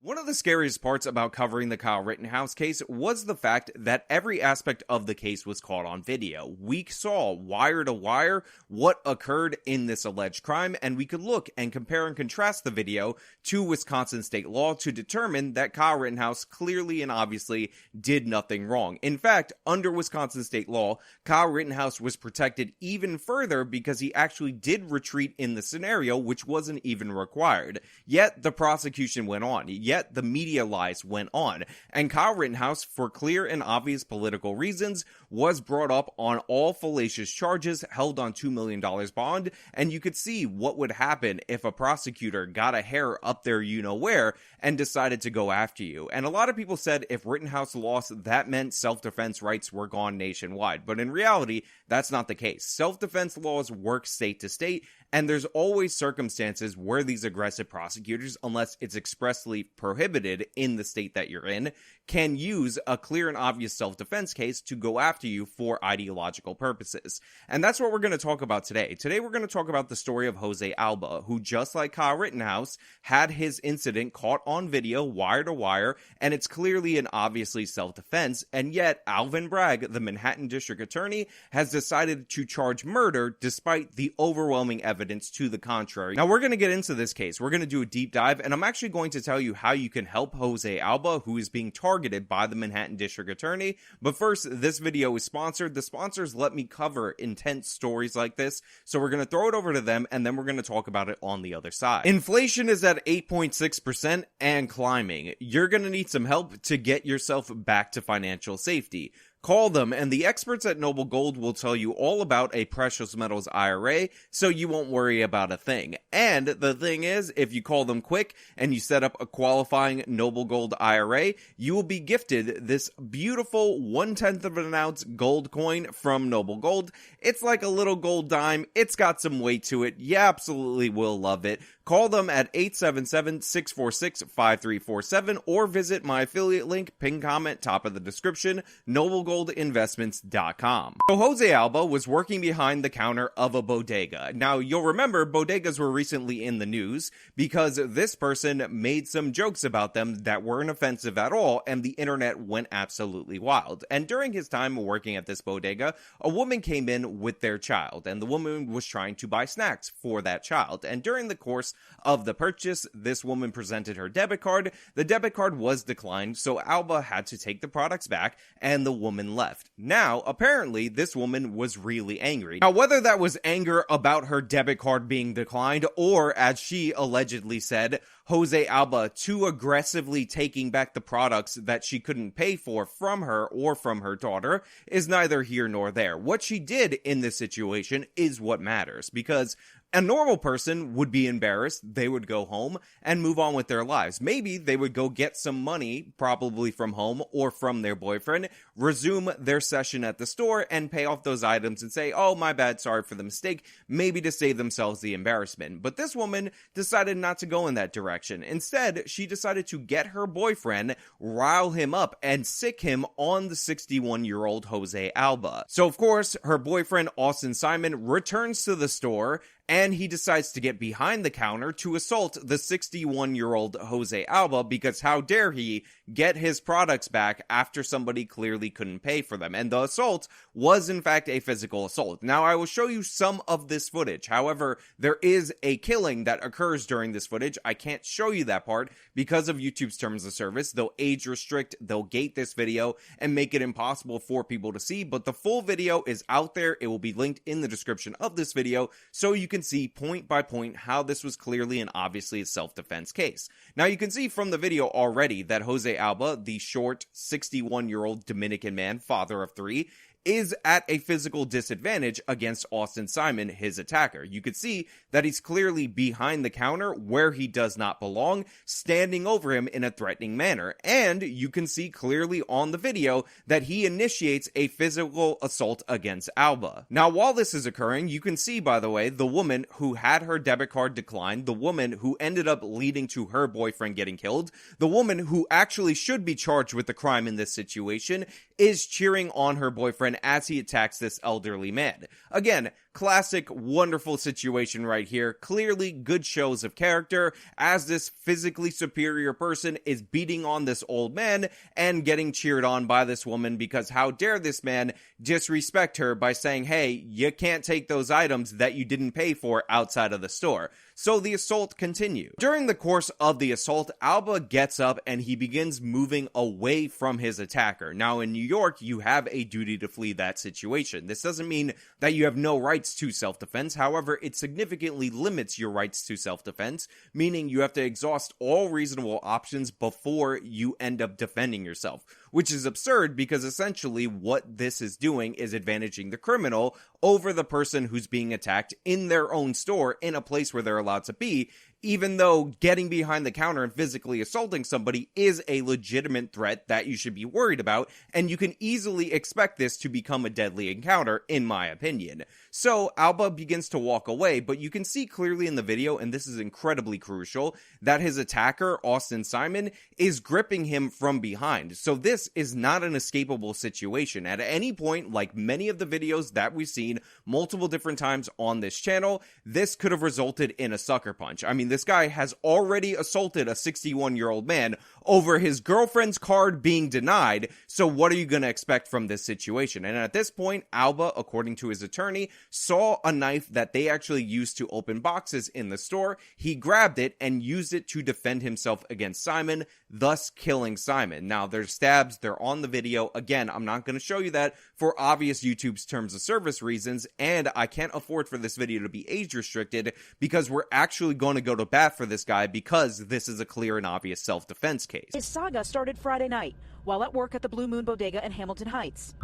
One of the scariest parts about covering the Kyle Rittenhouse case was the fact that every aspect of the case was caught on video. We saw wire to wire what occurred in this alleged crime, and we could look and compare and contrast the video to Wisconsin state law to determine that Kyle Rittenhouse clearly and obviously did nothing wrong. In fact, under Wisconsin state law, Kyle Rittenhouse was protected even further because he actually did retreat in the scenario, which wasn't even required. Yet the prosecution went on. Yet the media lies went on, and Kyle Rittenhouse, for clear and obvious political reasons, was brought up on all fallacious charges, held on $2 million bond, and you could see what would happen if a prosecutor got a hair up there you-know-where and decided to go after you. And a lot of people said if Rittenhouse lost, that meant self-defense rights were gone nationwide, but in reality, that's not the case. Self-defense laws work state to state, and there's always circumstances where these aggressive prosecutors, unless it's expressly prohibited in the state that you're in, can use a clear and obvious self-defense case to go after you for ideological purposes. And that's what we're going to talk about today. Today we're going to talk about the story of Jose Alba, who, just like Kyle Rittenhouse, had his incident caught on video, wire to wire, and it's clearly and obviously self-defense, and yet Alvin Bragg, the Manhattan District Attorney, has decided to charge murder despite the overwhelming evidence to the contrary. Now we're going to get into this case. We're going to do a deep dive, and I'm actually going to tell you how you can help Jose Alba, who is being targeted by the Manhattan District Attorney. But first, this video is sponsored. The sponsors let me cover intense stories like this, so we're going to throw it over to them, and then we're going to talk about it on the other side. Inflation is at 8.6% and climbing. You're going to need some help to get yourself back to financial safety. Call them, and the experts at Noble Gold will tell you all about a precious metals IRA, so you won't worry about a thing. And the thing is, if you call them quick and you set up a qualifying Noble Gold IRA, you will be gifted this beautiful 1/10 of an ounce gold coin from Noble Gold. It's like a little gold dime. It's got some weight to it. You absolutely will love it. Call them at 877-646-5347 or visit my affiliate link, pin comment, top of the description, noblegoldinvestments.com. So Jose Alba was working behind the counter of a bodega. Now, you'll remember bodegas were recently in the news because this person made some jokes about them that weren't offensive at all, and the internet went absolutely wild. And during his time working at this bodega, a woman came in with their child, and the woman was trying to buy snacks for that child. And during the course of the purchase, this woman presented her debit card. The debit card was declined, so Alba had to take the products back, and the woman left. Now, apparently, this woman was really angry. Now, whether that was anger about her debit card being declined, or, as she allegedly said, Jose Alba too aggressively taking back the products that she couldn't pay for from her or from her daughter, is neither here nor there. What she did in this situation is what matters, because a normal person would be embarrassed, they would go home and move on with their lives. Maybe they would go get some money, probably from home or from their boyfriend, resume their session at the store and pay off those items and say, oh, my bad, sorry for the mistake, maybe to save themselves the embarrassment. But this woman decided not to go in that direction. Instead, she decided to get her boyfriend, rile him up, and sick him on the 61-year-old Jose Alba. So, of course, her boyfriend, Austin Simon, returns to the store, and he decides to get behind the counter to assault the 61-year-old Jose Alba, because how dare he get his products back after somebody clearly couldn't pay for them. And the assault was in fact a physical assault. Now, I will show you some of this footage. However, there is a killing that occurs during this footage. I can't show you that part because of YouTube's terms of service. They'll age restrict, they'll gate this video and make it impossible for people to see, but the full video is out there. It will be linked in the description of this video, so you can see point by point how this was clearly and obviously a self-defense case. Now, you can see from the video already that Jose Alba, the short 61-year-old Dominican man, father of three, is at a physical disadvantage against Austin Simon, his attacker. You could see that he's clearly behind the counter where he does not belong, standing over him in a threatening manner. And you can see clearly on the video that he initiates a physical assault against Alba. Now, while this is occurring, you can see, by the way, the woman who had her debit card declined, the woman who ended up leading to her boyfriend getting killed, the woman who actually should be charged with the crime in this situation, is cheering on her boyfriend as he attacks this elderly man. Again, Classic, wonderful situation right here. Clearly good shows of character as this physically superior person is beating on this old man and getting cheered on by this woman because how dare this man disrespect her by saying, hey, you can't take those items that you didn't pay for outside of the store. So the assault continued. During the course of the assault, Alba gets up and he begins moving away from his attacker. Now in New York, you have a duty to flee that situation. This doesn't mean that you have no rights to self-defense. However, it significantly limits your rights to self-defense, meaning you have to exhaust all reasonable options before you end up defending yourself, which is absurd because essentially what this is doing is advantaging the criminal over the person who's being attacked in their own store in a place where they're allowed to be, even though getting behind the counter and physically assaulting somebody is a legitimate threat that you should be worried about, and you can easily expect this to become a deadly encounter, in my opinion. So Alba begins to walk away, but you can see clearly in the video, and this is incredibly crucial, that his attacker, Austin Simon, is gripping him from behind. So this is not an escapable situation. At any point, like many of the videos that we've seen multiple different times on this channel, this could have resulted in a sucker punch. I mean, this guy has already assaulted a 61-year-old man over his girlfriend's card being denied, so what are you going to expect from this situation? And at this point, Alba, according to his attorney, saw a knife that they actually used to open boxes in the store. He grabbed it and used it to defend himself against Simon, thus killing Simon. Now, there's stabs, they're on the video. Again, I'm not going to show you that for obvious YouTube's terms of service reasons, and I can't afford for this video to be age restricted because we're actually going to go to bat for this guy because this is a clear and obvious self-defense case. His saga started Friday night while at work at the Blue Moon Bodega in Hamilton Heights.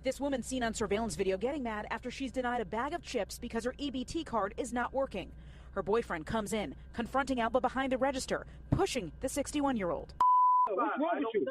This woman seen on surveillance video getting mad after she's denied a bag of chips because her EBT card is not working. Her boyfriend comes in, confronting Alba behind the register, pushing the 61-year-old.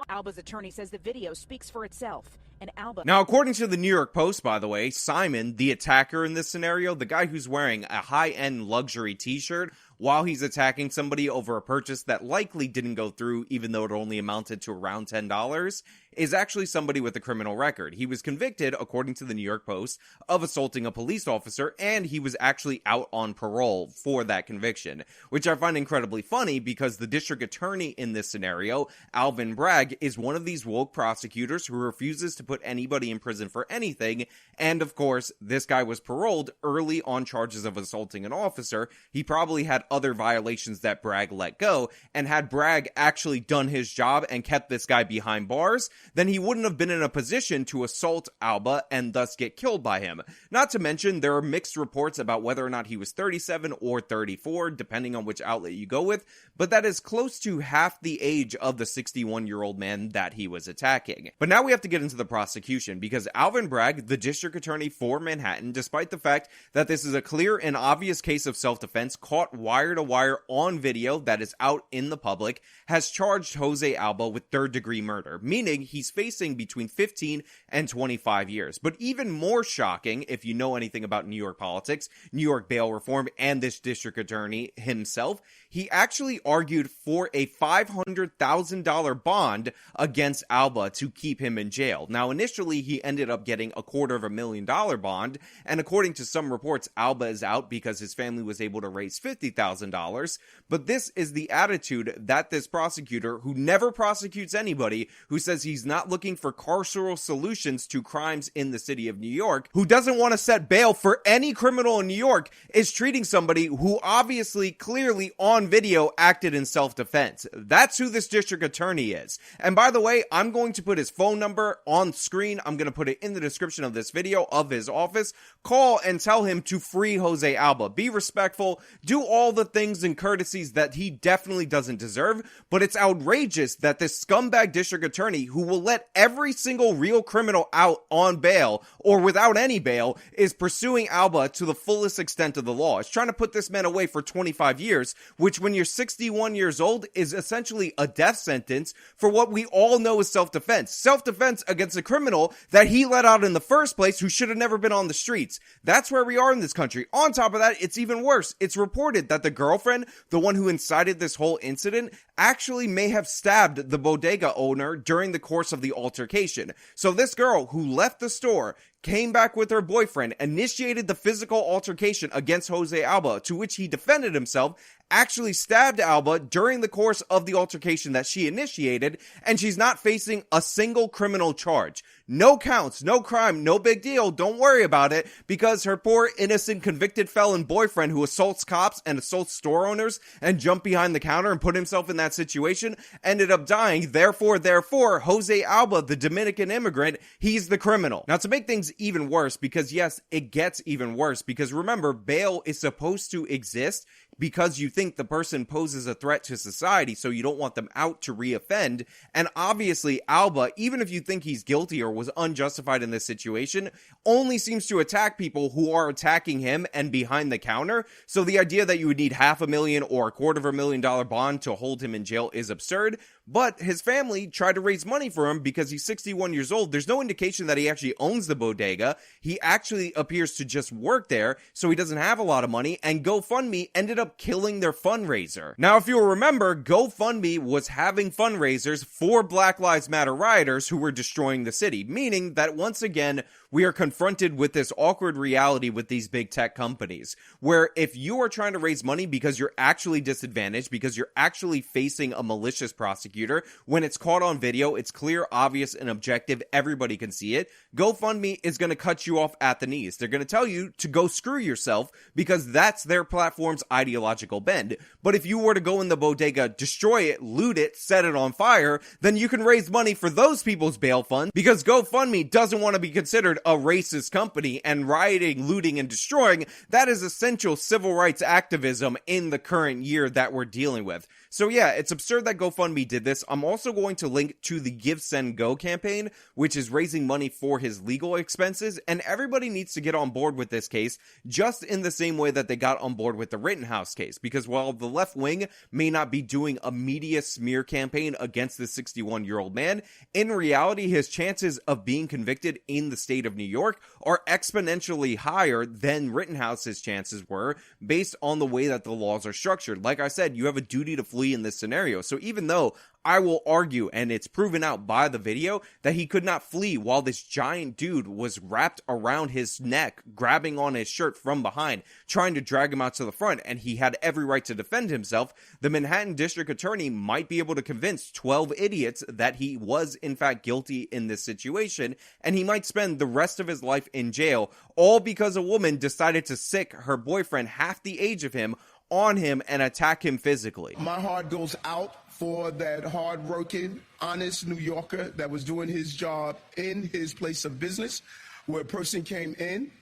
Alba's attorney says the video speaks for itself, and Alba... Now, according to the New York Post, by the way, Simon, the attacker in this scenario, the guy who's wearing a high-end luxury t-shirt while he's attacking somebody over a purchase that likely didn't go through, even though it only amounted to around $10, is actually somebody with a criminal record. He was convicted, according to the New York Post, of assaulting a police officer, and he was actually out on parole for that conviction, which I find incredibly funny because the district attorney in this scenario, Alvin Bragg, is one of these woke prosecutors who refuses to put anybody in prison for anything, and of course, this guy was paroled early on charges of assaulting an officer. He probably had other violations that Bragg let go, and had Bragg actually done his job and kept this guy behind bars, then he wouldn't have been in a position to assault Alba and thus get killed by him. Not to mention, there are mixed reports about whether or not he was 37 or 34, depending on which outlet you go with, but that is close to half the age of the 61-year-old man that he was attacking. But now we have to get into the prosecution, because Alvin Bragg, the district attorney for Manhattan, despite the fact that this is a clear and obvious case of self-defense caught wire-to-wire on video that is out in the public, has charged Jose Alba with third-degree murder, meaning he's facing between 15 and 25 years. But even more shocking, if you know anything about New York politics, New York bail reform, and this district attorney himself, he actually argued for a $500,000 bond against Alba to keep him in jail. Now, initially, he ended up getting a $250,000 bond, and according to some reports, Alba is out because his family was able to raise $50,000, but this is the attitude that this prosecutor, who never prosecutes anybody, who says he's not looking for carceral solutions to crimes in the city of New York, who doesn't want to set bail for any criminal in New York, is treating somebody who obviously, clearly on video, acted in self-defense. That's who this district attorney is. And by the way, I'm going to put his phone number on screen. I'm going to put it in the description of this video of his office. Call and tell him to free Jose Alba. Be respectful. Do all the things and courtesies that he definitely doesn't deserve. But it's outrageous that this scumbag district attorney, who will let every single real criminal out on bail or without any bail, is pursuing Alba to the fullest extent of the law. It's trying to put this man away for 25 years, which when you're 61 years old is essentially a death sentence for what we all know is self-defense. Self-defense against a criminal that he let out in the first place who should have never been on the streets. That's where we are in this country. On top of that, it's even worse. It's reported that the girlfriend, the one who incited this whole incident, actually may have stabbed the bodega owner during the course of the altercation. So this girl who left the store, came back with her boyfriend, initiated the physical altercation against Jose Alba, to which he defended himself, actually stabbed Alba during the course of the altercation that she initiated, and she's not facing a single criminal charge. No counts, no crime, no big deal, don't worry about it, because her poor innocent convicted felon boyfriend who assaults cops and assaults store owners and jumped behind the counter and put himself in that situation ended up dying. Therefore, Jose Alba, the Dominican immigrant, he's the criminal. Now, to make things even worse, because yes, it gets even worse, because remember, bail is supposed to exist because you think the person poses a threat to society, so you don't want them out to reoffend. And obviously, Alba, even if you think he's guilty or was unjustified in this situation, only seems to attack people who are attacking him and behind the counter. So the idea that you would need $500,000 or $250,000 bond to hold him in jail is absurd. But his family tried to raise money for him because he's 61 years old. There's no indication that he actually owns the bodega. He actually appears to just work there, so he doesn't have a lot of money, and GoFundMe ended up killing their fundraiser. Now, if you'll remember, GoFundMe was having fundraisers for Black Lives Matter rioters who were destroying the city, meaning that once again, we are confronted with this awkward reality with these big tech companies, where if you are trying to raise money because you're actually disadvantaged, because you're actually facing a malicious prosecutor, when it's caught on video, it's clear, obvious, and objective, everybody can see it, GoFundMe is going to cut you off at the knees. They're going to tell you to go screw yourself because that's their platform's ideological bend. But if you were to go in the bodega, destroy it, loot it, set it on fire, then you can raise money for those people's bail funds, because GoFundMe doesn't want to be considered a racist company, and rioting, looting, and destroying, that is essential civil rights activism in the current year that we're dealing with. So yeah, it's absurd that GoFundMe did this. I'm also going to link to the Give, Send, Go campaign, which is raising money for his legal expenses, and everybody needs to get on board with this case, just in the same way that they got on board with the Rittenhouse case, because while the left wing may not be doing a media smear campaign against the 61-year-old man, in reality, his chances of being convicted in the state of New York are exponentially higher than Rittenhouse's chances were, based on the way that the laws are structured. Like I said, you have a duty to flee in this scenario. So even though I will argue, and it's proven out by the video, that he could not flee while this giant dude was wrapped around his neck, grabbing on his shirt from behind, trying to drag him out to the front, and he had every right to defend himself, the Manhattan District Attorney might be able to convince 12 idiots that he was in fact guilty in this situation, and he might spend the rest of his life in jail, all because a woman decided to sick her boyfriend, half the age of him, on him and attack him physically. My heart goes out for that hard-working, honest New Yorker that was doing his job in his place of business, where a person came in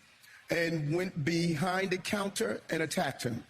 and went behind the counter and attacked him.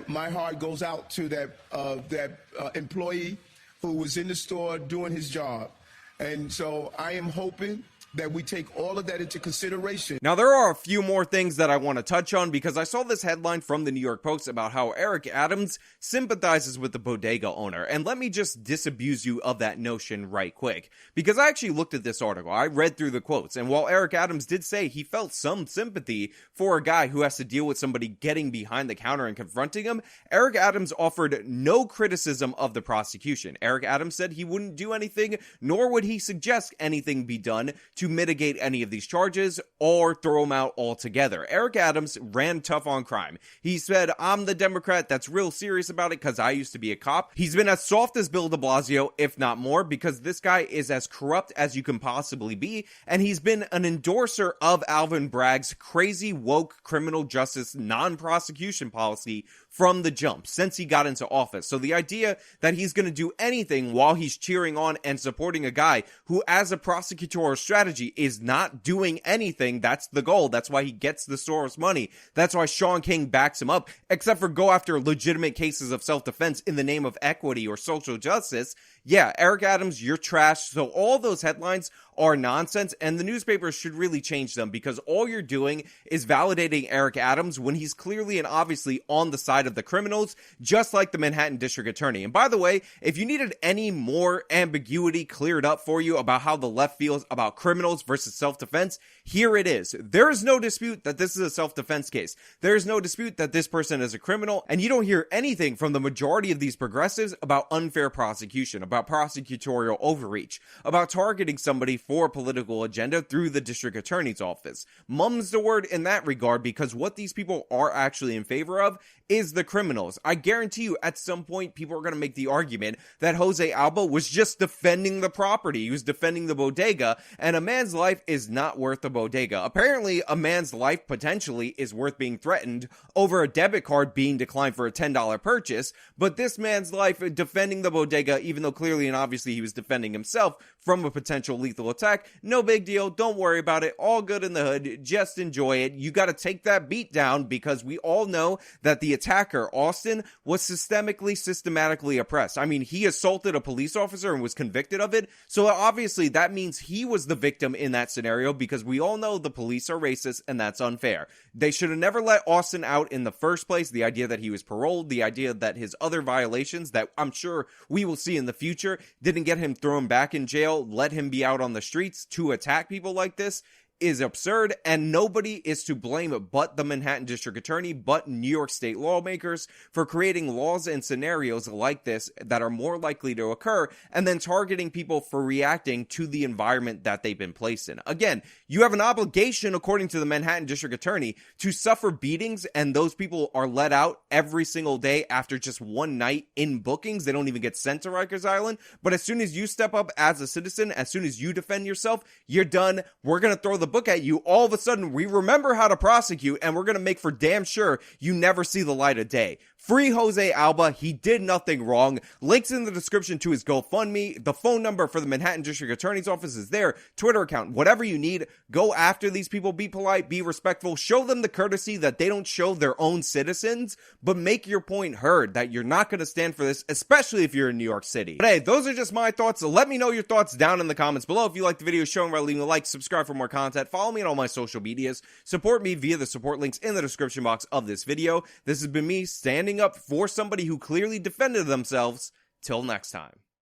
My heart goes out to that employee who was in the store doing his job. And so I am hoping that we take all of that into consideration. Now, there are a few more things that I want to touch on, because I saw this headline from the New York Post about how Eric Adams sympathizes with the bodega owner. And let me just disabuse you of that notion right quick, because I actually looked at this article. I read through the quotes, and while Eric Adams did say he felt some sympathy for a guy who has to deal with somebody getting behind the counter and confronting him, Eric Adams offered no criticism of the prosecution. Eric Adams said he wouldn't do anything, nor would he suggest anything be done to mitigate any of these charges or throw them out altogether. Eric Adams ran tough on crime. He said, I'm the Democrat that's real serious about it because I used to be a cop. He's been as soft as Bill de Blasio, if not more, because this guy is as corrupt as you can possibly be, and he's been an endorser of Alvin Bragg's crazy woke criminal justice non-prosecution policy from the jump, since he got into office. So the idea that he's going to do anything while he's cheering on and supporting a guy who, as a prosecutorial strategy, is not doing anything, that's the goal. That's why he gets the Soros money. That's why Sean King backs him up, except for go after legitimate cases of self-defense in the name of equity or social justice. Yeah, Eric Adams, you're trash. So all those headlines are nonsense, and the newspapers should really change them, because all you're doing is validating Eric Adams when he's clearly and obviously on the side of the criminals, just like the Manhattan District Attorney. And by the way, if you needed any more ambiguity cleared up for you about how the left feels about criminals versus self-defense, here it is. There is no dispute that this is a self-defense case. There is no dispute that this person is a criminal, and you don't hear anything from the majority of these progressives about unfair prosecution, about prosecutorial overreach, about targeting somebody for a political agenda through the district attorney's office. Mum's the word in that regard, because what these people are actually in favor of is the criminals. I guarantee you at some point people are going to make the argument that Jose Alba was just defending the property. He was defending the bodega, and a man's life is not worth a bodega. Apparently, a man's life potentially is worth being threatened over a debit card being declined for a $10 purchase, but this man's life defending the bodega, even though clearly and obviously he was defending himself from a potential lethal attack, no big deal. Don't worry about it. All good in the hood. Just enjoy it. You got to take that beat down, because we all know that the attacker, Austin, was systematically oppressed. I mean, he assaulted a police officer and was convicted of it, so obviously that means he was the victim in that scenario, because we all know the police are racist and that's unfair. They should have never let Austin out in the first place. The idea that he was paroled, the idea that his other violations that I'm sure we will see in the future didn't get him thrown back in jail, let him be out on the streets to attack people like this, is absurd, and nobody is to blame but the Manhattan District Attorney, but New York State lawmakers for creating laws and scenarios like this that are more likely to occur, and then targeting people for reacting to the environment that they've been placed in. Again, you have an obligation, according to the Manhattan District Attorney, to suffer beatings, and those people are let out every single day after just one night in bookings. They don't even get sent to Rikers Island, but as soon as you step up as a citizen, as soon as you defend yourself, you're done. We're going to throw the book at you. All of a sudden, we remember how to prosecute, and we're going to make for damn sure you never see the light of day. Free Jose Alba. He did nothing wrong. Links in the description to his GoFundMe. The phone number for the Manhattan District Attorney's Office is there. Twitter account. Whatever you need. Go after these people. Be polite. Be respectful. Show them the courtesy that they don't show their own citizens, but make your point heard that you're not going to stand for this, especially if you're in New York City. But hey, those are just my thoughts. So let me know your thoughts down in the comments below. If you like the video, show them by leaving a like, subscribe for more content, follow me on all my social medias, support me via the support links in the description box of this video. This has been me standing up for somebody who clearly defended themselves. Till next time.